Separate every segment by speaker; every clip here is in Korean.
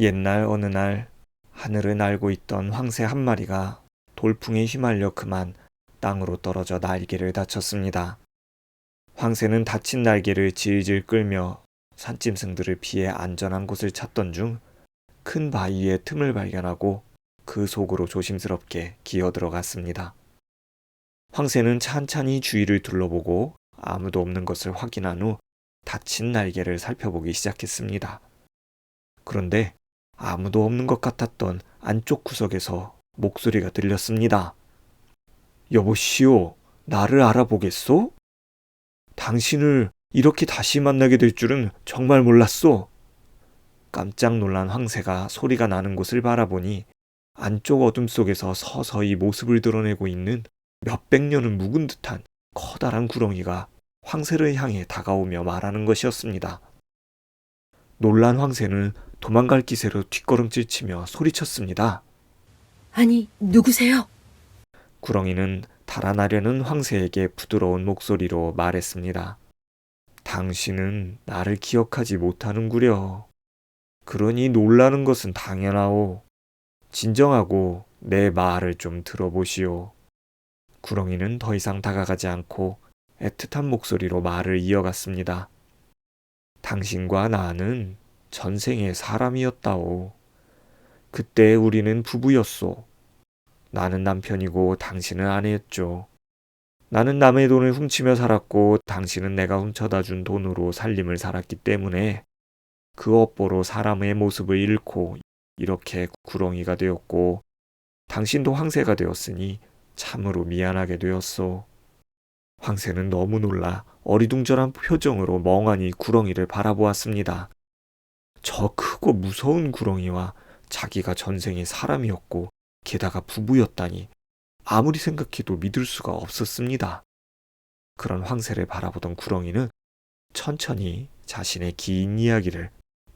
Speaker 1: 옛날 어느 날 하늘을 날고 있던 황새 한 마리가 돌풍에 휘말려 그만 땅으로 떨어져 날개를 다쳤습니다. 황새는 다친 날개를 질질 끌며 산짐승들을 피해 안전한 곳을 찾던 중 큰 바위의 틈을 발견하고 그 속으로 조심스럽게 기어 들어갔습니다. 황새는 찬찬히 주위를 둘러보고 아무도 없는 것을 확인한 후 다친 날개를 살펴보기 시작했습니다. 그런데 아무도 없는 것 같았던 안쪽 구석에서 목소리가 들렸습니다. 여보시오, 나를 알아보겠소? 당신을 이렇게 다시 만나게 될 줄은 정말 몰랐소. 깜짝 놀란 황새가 소리가 나는 곳을 바라보니 안쪽 어둠 속에서 서서히 모습을 드러내고 있는 몇백 년은 묵은 듯한 커다란 구렁이가 황새를 향해 다가오며 말하는 것이었습니다. 놀란 황새는 도망갈 기세로 뒷걸음질 치며 소리쳤습니다.
Speaker 2: 아니, 누구세요?
Speaker 1: 구렁이는 달아나려는 황새에게 부드러운 목소리로 말했습니다. 당신은 나를 기억하지 못하는구려. 그러니 놀라는 것은 당연하오. 진정하고 내 말을 좀 들어보시오. 구렁이는 더 이상 다가가지 않고 애틋한 목소리로 말을 이어갔습니다. 당신과 나는 전생의 사람이었다오. 그때 우리는 부부였소. 나는 남편이고 당신은 아내였죠. 나는 남의 돈을 훔치며 살았고 당신은 내가 훔쳐다 준 돈으로 살림을 살았기 때문에 그 업보로 사람의 모습을 잃고 이렇게 구렁이가 되었고 당신도 황새가 되었으니 참으로 미안하게 되었소. 황새는 너무 놀라 어리둥절한 표정으로 멍하니 구렁이를 바라보았습니다. 저 크고 무서운 구렁이와 자기가 전생의 사람이었고 게다가 부부였다니 아무리 생각해도 믿을 수가 없었습니다. 그런 황새를 바라보던 구렁이는 천천히 자신의 긴 이야기를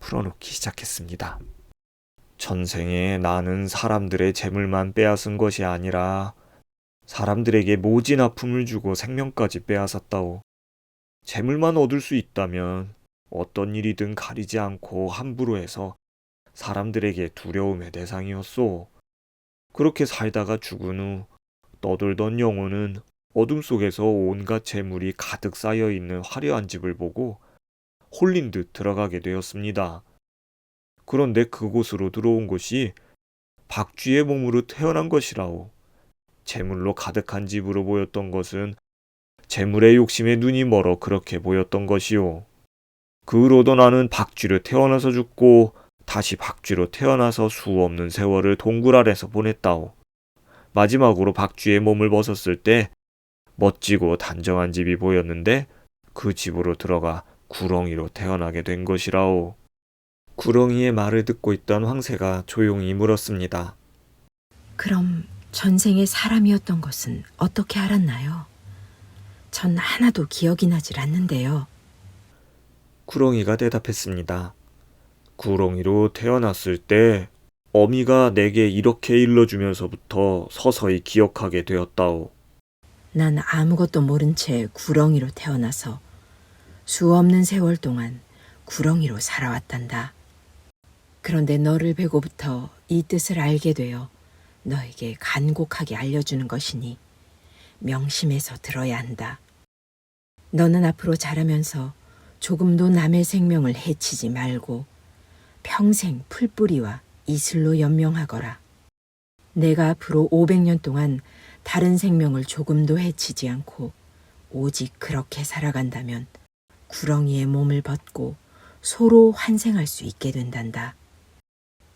Speaker 1: 풀어놓기 시작했습니다. 전생에 나는 사람들의 재물만 빼앗은 것이 아니라 사람들에게 모진 아픔을 주고 생명까지 빼앗았다오. 재물만 얻을 수 있다면 어떤 일이든 가리지 않고 함부로 해서 사람들에게 두려움의 대상이었소. 그렇게 살다가 죽은 후 떠돌던 영혼은 어둠 속에서 온갖 재물이 가득 쌓여있는 화려한 집을 보고 홀린 듯 들어가게 되었습니다. 그런데 그곳으로 들어온 것이 박쥐의 몸으로 태어난 것이라오. 재물로 가득한 집으로 보였던 것은 재물의 욕심에 눈이 멀어 그렇게 보였던 것이오. 그 후로도 나는 박쥐로 태어나서 죽고 다시 박쥐로 태어나서 수 없는 세월을 동굴 아래서 보냈다오. 마지막으로 박쥐의 몸을 벗었을 때 멋지고 단정한 집이 보였는데 그 집으로 들어가 구렁이로 태어나게 된 것이라오. 구렁이의 말을 듣고 있던 황새가 조용히 물었습니다.
Speaker 2: 그럼 전생의 사람이었던 것은 어떻게 알았나요? 전 하나도 기억이 나질 않는데요.
Speaker 1: 구렁이가 대답했습니다. 구렁이로 태어났을 때 어미가 내게 이렇게 일러주면서부터 서서히 기억하게 되었다오.
Speaker 2: 난 아무것도 모른 채 구렁이로 태어나서 수 없는 세월 동안 구렁이로 살아왔단다. 그런데 너를 뵈고부터 이 뜻을 알게 되어 너에게 간곡하게 알려주는 것이니 명심해서 들어야 한다. 너는 앞으로 자라면서 조금도 남의 생명을 해치지 말고 평생 풀뿌리와 이슬로 연명하거라. 내가 앞으로 500년 동안 다른 생명을 조금도 해치지 않고 오직 그렇게 살아간다면 구렁이의 몸을 벗고 소로 환생할 수 있게 된단다.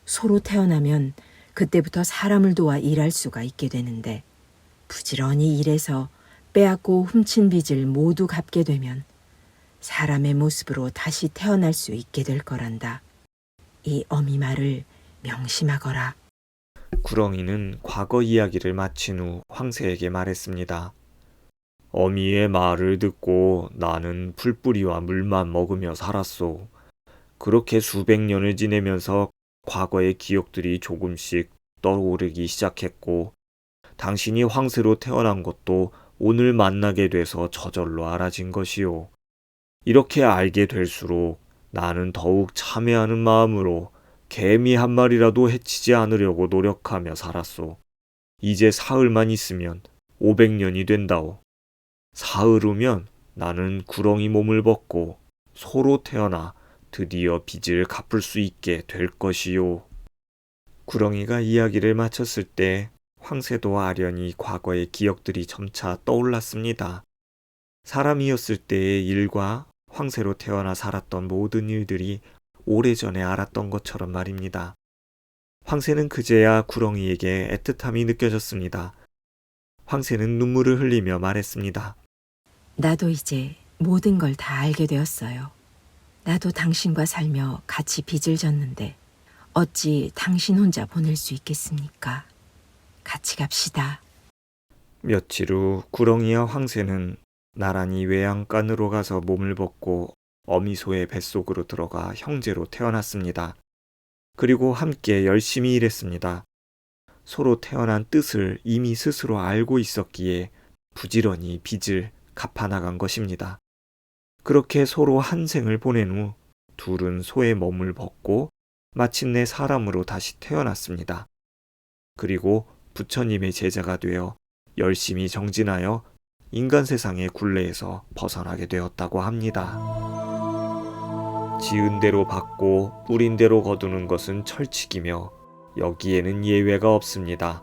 Speaker 2: 소로 태어나면 그때부터 사람을 도와 일할 수가 있게 되는데 부지런히 일해서 빼앗고 훔친 빚을 모두 갚게 되면 사람의 모습으로 다시 태어날 수 있게 될 거란다. 이 어미 말을 명심하거라.
Speaker 1: 구렁이는 과거 이야기를 마친 후 황새에게 말했습니다. 어미의 말을 듣고 나는 풀뿌리와 물만 먹으며 살았소. 그렇게 수백 년을 지내면서 과거의 기억들이 조금씩 떠오르기 시작했고 당신이 황새로 태어난 것도 오늘 만나게 돼서 저절로 알아진 것이오. 이렇게 알게 될수록 나는 더욱 참회하는 마음으로 개미 한 마리라도 해치지 않으려고 노력하며 살았소. 이제 사흘만 있으면 500년이 된다오. 사흘 후면 나는 구렁이 몸을 벗고 소로 태어나 드디어 빚을 갚을 수 있게 될 것이요. 구렁이가 이야기를 마쳤을 때 황새도 아련히 과거의 기억들이 점차 떠올랐습니다. 사람이었을 때의 일과 황새로 태어나 살았던 모든 일들이 오래전에 알았던 것처럼 말입니다. 황새는 그제야 구렁이에게 애틋함이 느껴졌습니다. 황새는 눈물을 흘리며 말했습니다.
Speaker 2: 나도 이제 모든 걸 다 알게 되었어요. 나도 당신과 살며 같이 빚을 졌는데 어찌 당신 혼자 보낼 수 있겠습니까? 같이 갑시다.
Speaker 1: 며칠 후 구렁이와 황새는 나란히 외양간으로 가서 몸을 벗고 어미소의 뱃속으로 들어가 형제로 태어났습니다. 그리고 함께 열심히 일했습니다. 소로 태어난 뜻을 이미 스스로 알고 있었기에 부지런히 빚을 갚아나간 것입니다. 그렇게 서로 한 생을 보낸 후 둘은 소의 몸을 벗고 마침내 사람으로 다시 태어났습니다. 그리고 부처님의 제자가 되어 열심히 정진하여 인간 세상의 굴레에서 벗어나게 되었다고 합니다. 지은 대로 받고 뿌린 대로 거두는 것은 철칙이며 여기에는 예외가 없습니다.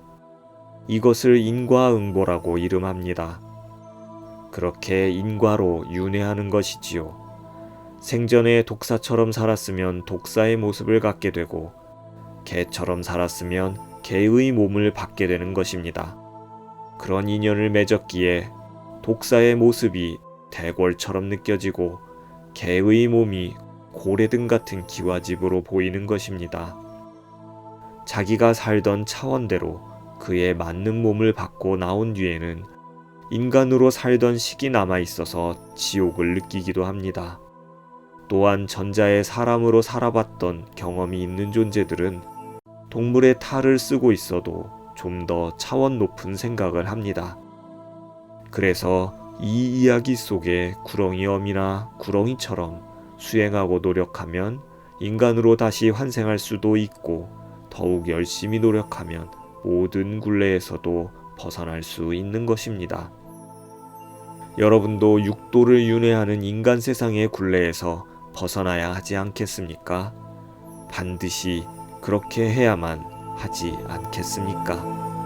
Speaker 1: 이것을 인과응보라고 이름합니다. 그렇게 인과로 윤회하는 것이지요. 생전에 독사처럼 살았으면 독사의 모습을 갖게 되고 개처럼 살았으면 개의 몸을 받게 되는 것입니다. 그런 인연을 맺었기에 독사의 모습이 대궐처럼 느껴지고 개의 몸이 고래등 같은 기와집으로 보이는 것입니다. 자기가 살던 차원대로 그에 맞는 몸을 받고 나온 뒤에는 인간으로 살던 식이 남아있어서 지옥을 느끼기도 합니다. 또한 전자의 사람으로 살아봤던 경험이 있는 존재들은 동물의 탈을 쓰고 있어도 좀 더 차원 높은 생각을 합니다. 그래서 이 이야기 속에 구렁이 어미나 구렁이처럼 수행하고 노력하면 인간으로 다시 환생할 수도 있고 더욱 열심히 노력하면 모든 굴레에서도 벗어날 수 있는 것입니다. 여러분도 육도를 윤회하는 인간 세상의 굴레에서 벗어나야 하지 않겠습니까? 반드시 그렇게 해야만 하지 않겠습니까?